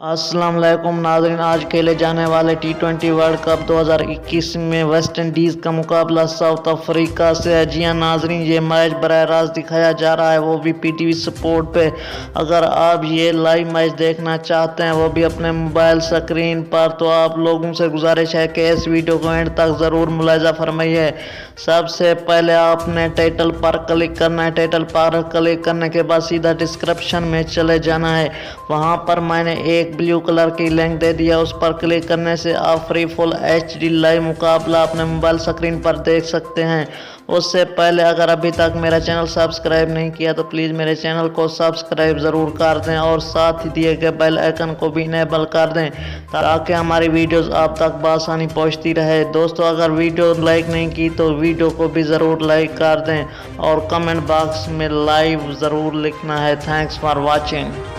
अस्सलाम वालेकुम नाज़रीन, आज खेले जाने वाले टी20 वर्ल्ड कप 2021 में वेस्ट इंडीज़ का मुकाबला साउथ अफ्रीका से है। जी हाँ नाज़रीन, ये मैच बराह रास्त दिखाया जा रहा है, वो भी पीटीवी स्पोर्ट पे। अगर आप ये लाइव मैच देखना चाहते हैं वो भी अपने मोबाइल स्क्रीन पर, तो आप लोगों से गुजारिश है कि इस वीडियो को एंड तक ज़रूर मुलाहिजा फरमाइए। सबसे पहले आपने टाइटल पर क्लिक करना है। टाइटल पर क्लिक करने के बाद सीधा डिस्क्रिप्शन में चले जाना है। वहाँ पर मैंने एक ब्लू कलर की लिंक दे दिया, उस पर क्लिक करने से आप फ्री फुल HD लाइव मुकाबला अपने मोबाइल स्क्रीन पर देख सकते हैं। उससे पहले अगर अभी तक मेरा चैनल सब्सक्राइब नहीं किया तो प्लीज़ मेरे चैनल को सब्सक्राइब ज़रूर कर दें और साथ ही दिए गए बेल आइकन को भी इनेबल कर दें ताकि हमारी वीडियोस आप तक बआसानी पहुंचती रहे। दोस्तों, अगर वीडियो लाइक नहीं की तो वीडियो को भी ज़रूर लाइक कर दें और कमेंट बॉक्स में लाइव ज़रूर लिखना है। Thanks for watching.